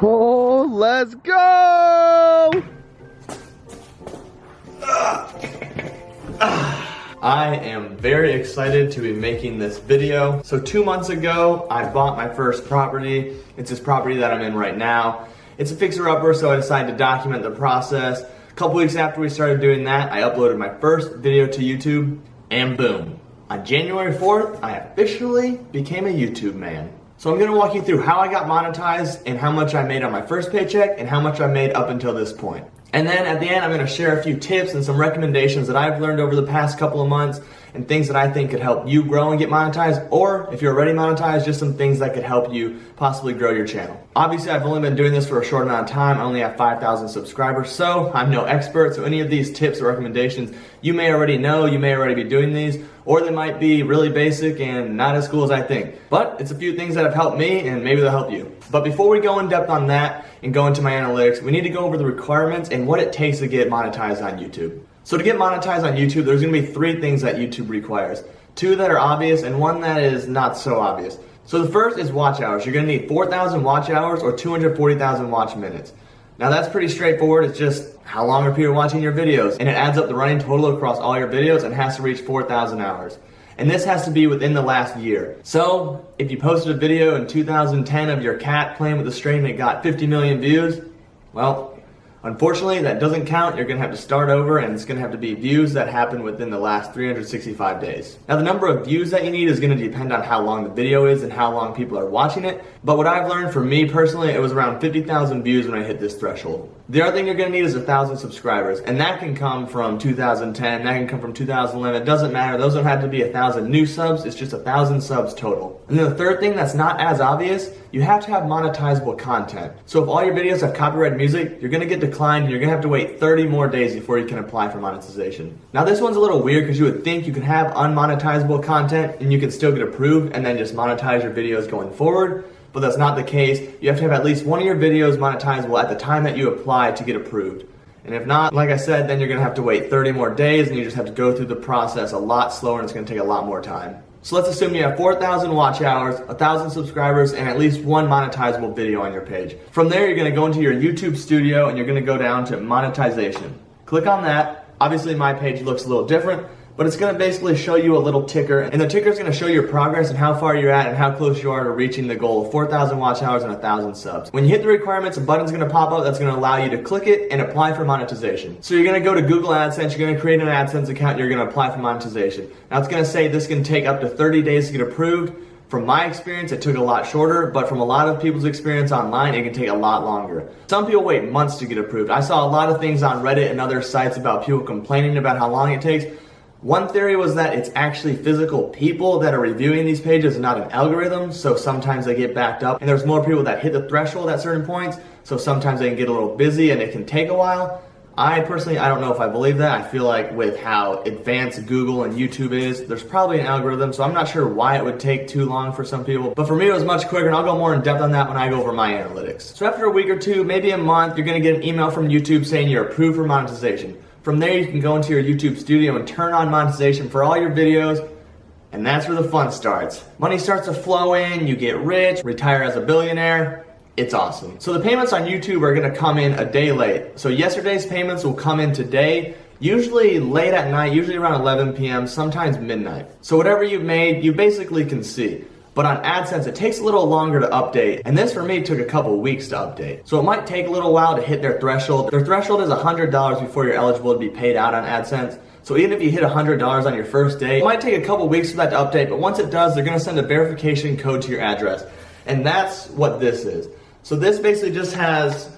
Oh, let's go! I am very excited to be making this video. So 2 months ago, I bought my first property. It's this property that I'm in right now. It's a fixer-upper, so I decided to document the process. A couple weeks after we started doing that, I uploaded my first video to YouTube, and boom. On January 4th, I officially became a YouTube man. So I'm gonna walk you through how I got monetized and how much I made on my first paycheck and how much I made up until this point. And then at the end, I'm gonna share a few tips and some recommendations that I've learned over the past couple of months and things that I think could help you grow and get monetized, or if you're already monetized, just some things that could help you possibly grow your channel. Obviously, I've only been doing this for a short amount of time. I only have 5,000 subscribers, so I'm no expert. So any of these tips or recommendations, you may already know, you may already be doing these, or they might be really basic and not as cool as I think. But it's a few things that have helped me and maybe they'll help you. But before we go in depth on that and go into my analytics, we need to go over the requirements and what it takes to get monetized on YouTube. So to get monetized on YouTube, there's gonna be 3 things that YouTube requires. 2 that are obvious and 1 that is not so obvious. So the first is watch hours. You're gonna need 4,000 watch hours or 240,000 watch minutes. Now that's pretty straightforward. It's just how long are people watching your videos, and it adds up the running total across all your videos and has to reach 4,000 hours. And this has to be within the last year. So if you posted a video in 2010 of your cat playing with a string and it got 50 million views, well, unfortunately that doesn't count. You're gonna have to start over and it's gonna have to be views that happen within the last 365 days. Now the number of views that you need is gonna depend on how long the video is and how long people are watching it. But what I've learned for me personally, it was around 50,000 views when I hit this threshold. The other thing you're gonna need is 1,000 subscribers, and that can come from 2010, that can come from 2011, it doesn't matter. Those don't have to be 1,000 new subs, it's just 1,000 subs total. And then the third thing that's not as obvious, you have to have monetizable content. So if all your videos have copyrighted music, you're gonna get declined and you're gonna have to wait 30 more days before you can apply for monetization. Now this one's a little weird because you would think you can have unmonetizable content and you can still get approved and then just monetize your videos going forward. But that's not the case. You have to have at least one of your videos monetizable at the time that you apply to get approved. And if not, like I said, then you're gonna have to wait 30 more days and you just have to go through the process a lot slower and it's gonna take a lot more time. So let's assume you have 4,000 watch hours, 1,000 subscribers, and at least one monetizable video on your page. From there, you're gonna go into your YouTube studio and you're gonna go down to monetization. Click on that. Obviously my page looks a little different, but it's gonna basically show you a little ticker, and the ticker is gonna show your progress and how far you're at and how close you are to reaching the goal of 4,000 watch hours and 1,000 subs. When you hit the requirements, a button's gonna pop up that's gonna allow you to click it and apply for monetization. So you're gonna go to Google AdSense, you're gonna create an AdSense account, and you're gonna apply for monetization. Now it's gonna say this can take up to 30 days to get approved. From my experience, it took a lot shorter, but from a lot of people's experience online, it can take a lot longer. Some people wait months to get approved. I saw a lot of things on Reddit and other sites about people complaining about how long it takes. One theory was that it's actually physical people that are reviewing these pages and not an algorithm, so sometimes they get backed up. And there's more people that hit the threshold at certain points, so sometimes they can get a little busy and it can take a while. I personally, I don't know if I believe that. I feel like with how advanced Google and YouTube is, there's probably an algorithm, so I'm not sure why it would take too long for some people. But for me, it was much quicker, and I'll go more in depth on that when I go over my analytics. So after a week or 2, maybe a month, you're gonna get an email from YouTube saying you're approved for monetization. From there, you can go into your YouTube studio and turn on monetization for all your videos, and that's where the fun starts. Money starts to flow in, you get rich, retire as a billionaire. It's awesome. So the payments on YouTube are gonna come in a day late. So yesterday's payments will come in today, usually late at night, usually around 11 p.m., sometimes midnight. So whatever you've made, you basically can see. But on AdSense, it takes a little longer to update, and this for me took a couple weeks to update. So it might take a little while to hit their threshold. Their threshold is $100 before you're eligible to be paid out on AdSense. So even if you hit $100 on your first day, it might take a couple weeks for that to update, but once it does, they're gonna send a verification code to your address. And that's what this is. So this basically just has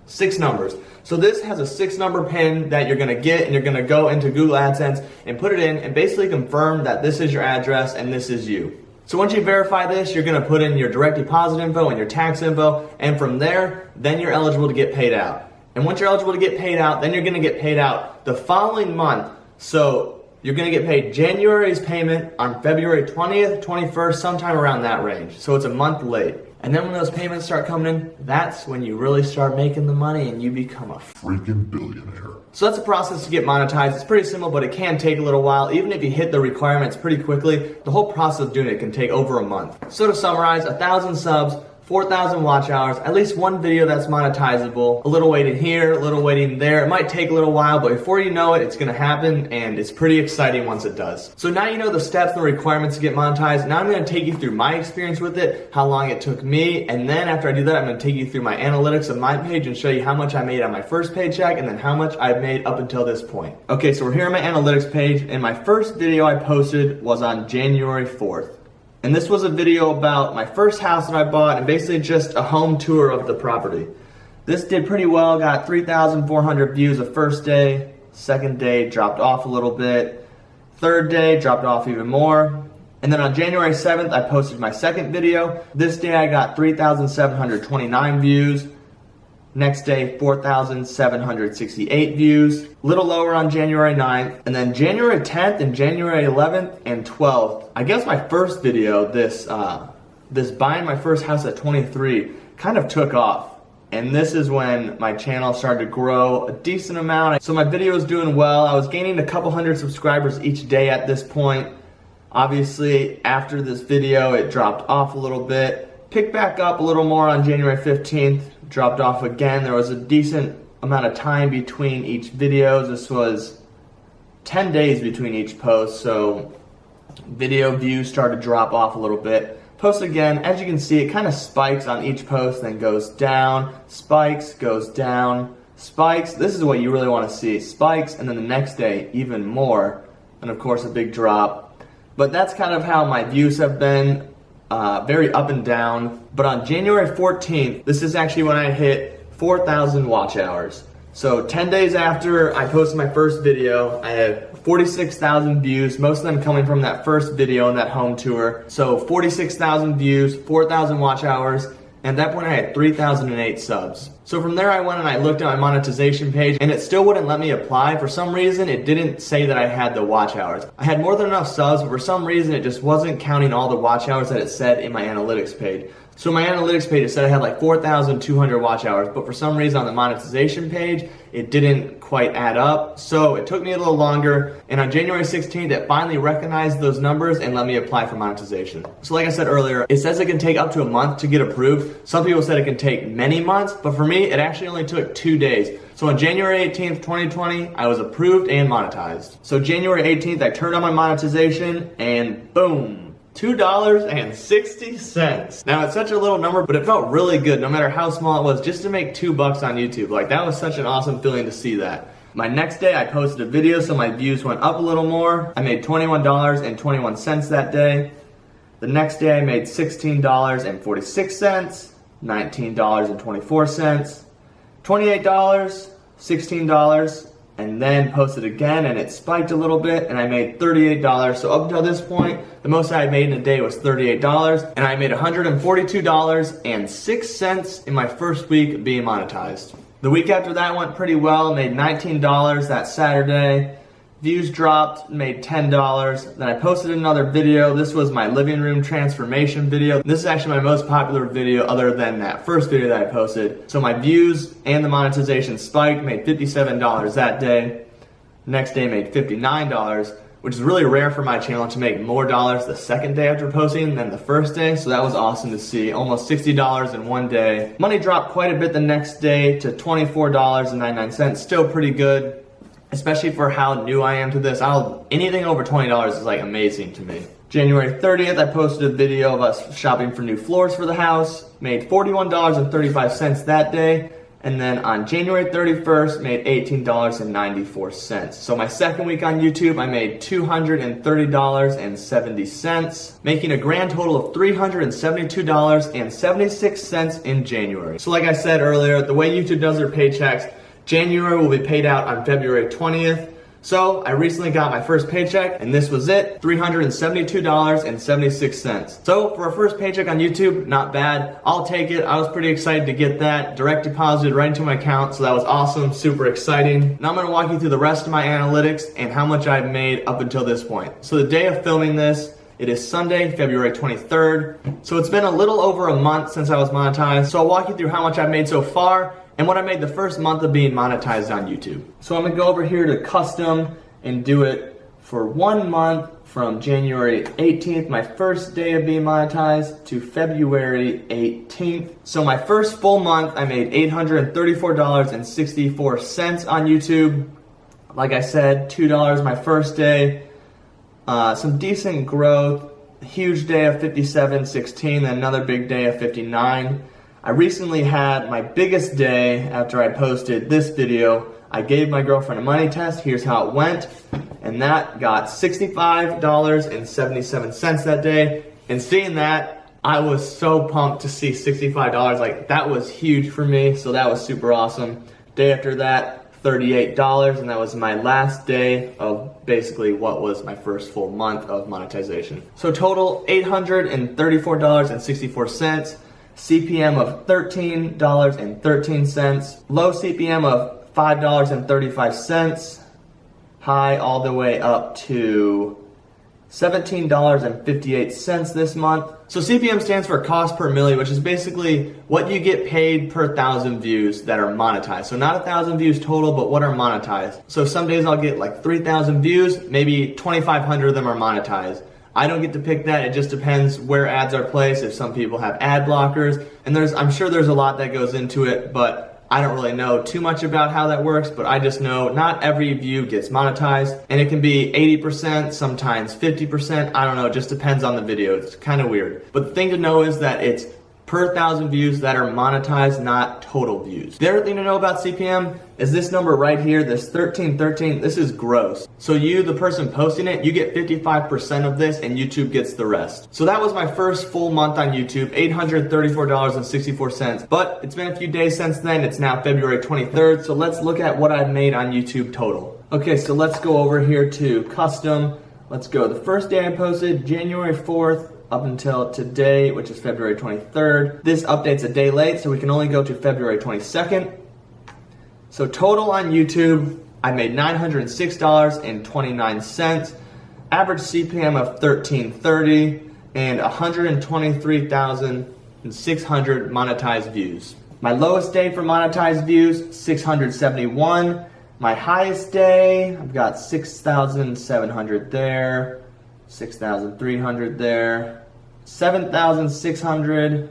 6 numbers. So this has a 6-number PIN that you're gonna get, and you're gonna go into Google AdSense and put it in and basically confirm that this is your address and this is you. So once you verify this, you're gonna put in your direct deposit info and your tax info, and from there, then you're eligible to get paid out. And once you're eligible to get paid out, then you're gonna get paid out the following month. So you're gonna get paid January's payment on February 20th, 21st, sometime around that range. So it's a month late. And then when those payments start coming in, that's when you really start making the money and you become a freaking billionaire. So that's the process to get monetized. It's pretty simple, but it can take a little while. Even if you hit the requirements pretty quickly, the whole process of doing it can take over a month. So to summarize, 1,000 subs, 4,000 watch hours, at least one video that's monetizable, a little waiting here, a little waiting there. It might take a little while, but before you know it, it's gonna happen, and it's pretty exciting once it does. So now you know the steps and the requirements to get monetized. Now I'm gonna take you through my experience with it, how long it took me, and then after I do that, I'm gonna take you through my analytics of my page and show you how much I made on my first paycheck, and then how much I've made up until this point. Okay, so we're here on my analytics page, and my first video I posted was on January 4th. And this was a video about my first house that I bought and basically just a home tour of the property. This did pretty well, got 3,400 views the first day. Second day dropped off a little bit. Third day dropped off even more. And then on January 7th, I posted my second video. This day I got 3,729 views. Next day, 4,768 views. Little lower on January 9th. And then January 10th and January 11th and 12th. I guess my first video, this buying my first house at 23, kind of took off. And this is when my channel started to grow a decent amount. So my video was doing well. I was gaining a couple hundred subscribers each day at this point. Obviously, after this video, it dropped off a little bit. Picked back up a little more on January 15th. Dropped off again. There was a decent amount of time between each video. This was 10 days between each post, so video views started to drop off a little bit. Post again, as you can see, it kind of spikes on each post, then goes down, spikes, goes down, spikes. This is what you really want to see. Spikes, and then the next day, even more, and of course a big drop. But that's kind of how my views have been. Very up and down. But on January 14th, this is actually when I hit 4,000 watch hours. So 10 days after I posted my first video, I had 46,000 views, most of them coming from that first video and that home tour. So 46,000 views, 4,000 watch hours, and at that point I had 3,008 subs. So from there I went and I looked at my monetization page, and it still wouldn't let me apply. For some reason, it didn't say that I had the watch hours. I had more than enough subs, but for some reason it just wasn't counting all the watch hours that it said in my analytics page. So my analytics page, it said I had like 4,200 watch hours, but for some reason on the monetization page, it didn't quite add up. So it took me a little longer, and on January 16th, it finally recognized those numbers and let me apply for monetization. So like I said earlier, it says it can take up to a month to get approved. Some people said it can take many months, but for me, it actually only took 2 days. So on January 18th, 2020, I was approved and monetized. So January 18th, I turned on my monetization, and boom. $2.60. Now it's such a little number, but it felt really good no matter how small it was, just to make $2 on YouTube. Like, that was such an awesome feeling to see that. My next day I posted a video, so my views went up a little more. I made $21.21 that day. The next day I made $16.46, $19.24, $28, $16, and then posted again, and it spiked a little bit, and I made $38. So up until this point, the most I had made in a day was $38, and I made $142.06 in my first week being monetized. The week after that went pretty well, made $19 that Saturday. Views dropped, made $10. Then I posted another video. This was my living room transformation video. This is actually my most popular video other than that first video that I posted. So my views and the monetization spiked, made $57 that day. Next day made $59, which is really rare for my channel to make more dollars the second day after posting than the first day. So that was awesome to see. Almost $60 in one day. Money dropped quite a bit the next day to $24.99. Still pretty good, especially for how new I am to this. Anything over $20 is like amazing to me. January 30th, I posted a video of us shopping for new floors for the house. Made $41.35 that day. And then on January 31st, made $18.94. So my second week on YouTube, I made $230.70, making a grand total of $372.76 in January. So like I said earlier, the way YouTube does their paychecks, January will be paid out on February 20th. So I recently got my first paycheck, and this was it, $372.76. So for a first paycheck on YouTube, not bad. I'll take it. I was pretty excited to get that direct deposited right into my account, so that was awesome, super exciting. Now I'm gonna walk you through the rest of my analytics and how much I've made up until this point. So the day of filming this, it is Sunday, February 23rd. So it's been a little over a month since I was monetized. So I'll walk you through how much I've made so far and what I made the first month of being monetized on YouTube. So I'm gonna go over here to custom and do it for 1 month from January 18th, my first day of being monetized, to February 18th. So my first full month, I made $834.64 on YouTube. Like I said, $2 my first day. Some decent growth, huge day of 57.16, then another big day of 59. I recently had my biggest day after I posted this video. I gave my girlfriend a money test. Here's how it went. And that got $65.77 that day. And seeing that, I was so pumped to see $65. Like, that was huge for me. So that was super awesome. Day after that, $38. And that was my last day of basically what was my first full month of monetization. So total $834.64. CPM of $13.13. Low CPM of $5.35, high all the way up to $17.58 this month. So CPM stands for cost per milli, which is basically what you get paid per 1,000 views that are monetized. So not 1,000 views total, but what are monetized. So some days I'll get like 3,000 views, maybe 2,500 of them are monetized. I don't get to pick that. It just depends where ads are placed. If some people have ad blockers, and I'm sure there's a lot that goes into it, but I don't really know too much about how that works, but I just know not every view gets monetized, and it can be 80%, sometimes 50%. I don't know, it just depends on the video. It's kind of weird. But the thing to know is that it's per 1,000 views that are monetized, not total views. The other thing to know about CPM is this number right here, this 1313, this is gross. So you, the person posting it, you get 55% of this and YouTube gets the rest. So that was my first full month on YouTube, $834.64. But it's been a few days since then. It's now February 23rd. So let's look at what I've made on YouTube total. Okay, so let's go over here to custom. Let's go. The first day I posted, January 4th, up until today, which is February 23rd. This update's a day late, so we can only go to February 22nd. So total on YouTube, I made $906.29, average CPM of $13.30, and 123,600 monetized views. My lowest day for monetized views, 671. My highest day, I've got 6,700 there, 6,300 there, 7,600.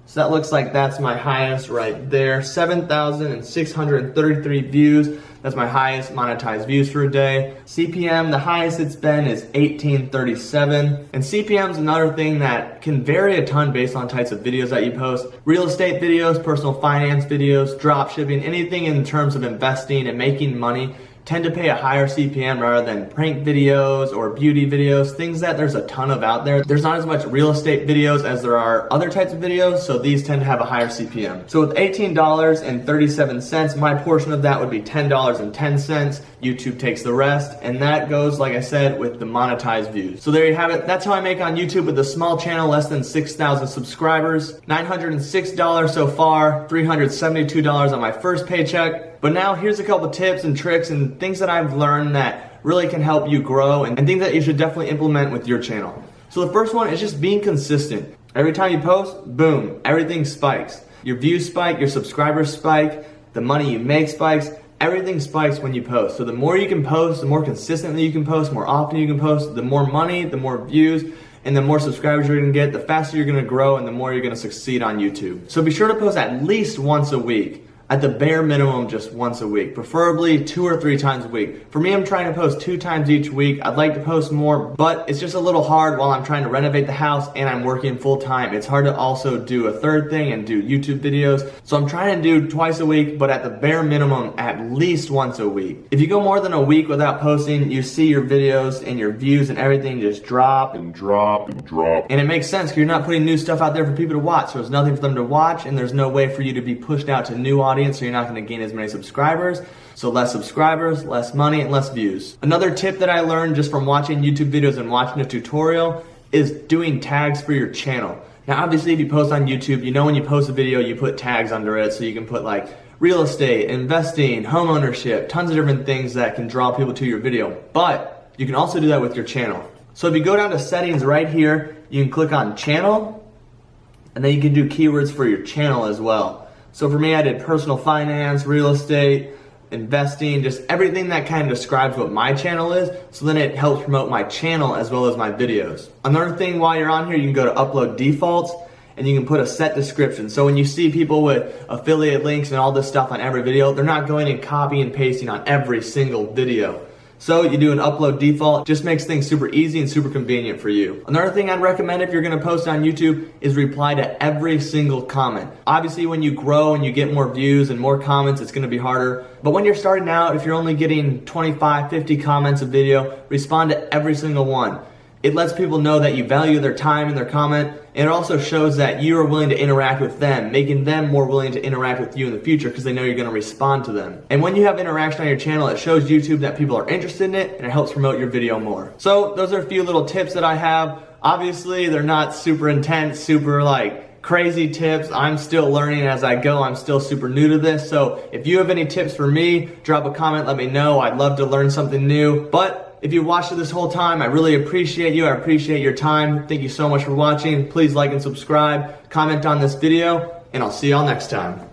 So that looks like that's my highest right there. 7,633 views. That's my highest monetized views for a day. CPM, the highest it's been is 1837. And CPM is another thing that can vary a ton based on types of videos that you post. Real estate videos, personal finance videos, drop shipping, anything in terms of investing and making money tend to pay a higher CPM rather than prank videos or beauty videos, things that there's a ton of out there. There's not as much real estate videos as there are other types of videos, so these tend to have a higher CPM. So with $18.37, my portion of that would be $10.10. YouTube takes the rest, and that goes, like I said, with the monetized views. So there you have it. That's how I make on YouTube with a small channel, less than 6,000 subscribers. $906 so far, $372 on my first paycheck. But now here's a couple tips and tricks and things that I've learned that really can help you grow and things that you should definitely implement with your channel. So the first one is just being consistent. Every time you post, boom, everything spikes. Your views spike, your subscribers spike, the money you make spikes, everything spikes when you post. So the more you can post, the more consistently you can post, more often you can post, the more money, the more views, and the more subscribers you're gonna get, the faster you're gonna grow and the more you're gonna succeed on YouTube. So be sure to post at least once a week. At the bare minimum, just once a week, preferably 2 or 3 times a week. For me, I'm trying to post 2 times each week. I'd like to post more, but it's just a little hard while I'm trying to renovate the house and I'm working full time. It's hard to also do a third thing and do YouTube videos. So I'm trying to do twice a week, but at the bare minimum, at least once a week. If you go more than a week without posting, you see your videos and your views and everything just drop and drop and drop. And it makes sense because you're not putting new stuff out there for people to watch. So there's nothing for them to watch and there's no way for you to be pushed out to new audience. So you're not going to gain as many subscribers. So less subscribers, less money, and less views. Another tip that I learned just from watching YouTube videos and watching a tutorial is doing tags for your channel. Now obviously if you post on YouTube, you know when you post a video you put tags under it, so you can put like real estate, investing, home ownership, tons of different things that can draw people to your video. But you can also do that with your channel. So if you go down to settings right here, you can click on channel, and then you can do keywords for your channel as well. So for me, I did personal finance, real estate, investing, just everything that kind of describes what my channel is, so then it helps promote my channel as well as my videos. Another thing while you're on here, you can go to upload defaults and you can put a set description. So when you see people with affiliate links and all this stuff on every video, they're not going and copy and pasting on every single video. So you do an upload default, just makes things super easy and super convenient for you. Another thing I'd recommend if you're gonna post on YouTube is reply to every single comment. Obviously when you grow and you get more views and more comments, it's gonna be harder. But when you're starting out, if you're only getting 25, 50 comments a video, respond to every single one. It lets people know that you value their time and their comment, and it also shows that you are willing to interact with them, making them more willing to interact with you in the future because they know you're going to respond to them. And when you have interaction on your channel, it shows YouTube that people are interested in it, and it helps promote your video more. So those are a few little tips that I have. Obviously, they're not super intense, super like crazy tips. I'm still learning as I go. I'm still super new to this. So if you have any tips for me, drop a comment, let me know. I'd love to learn something new. But if you watched it this whole time, I really appreciate you. I appreciate your time. Thank you so much for watching. Please like and subscribe, comment on this video, and I'll see y'all next time.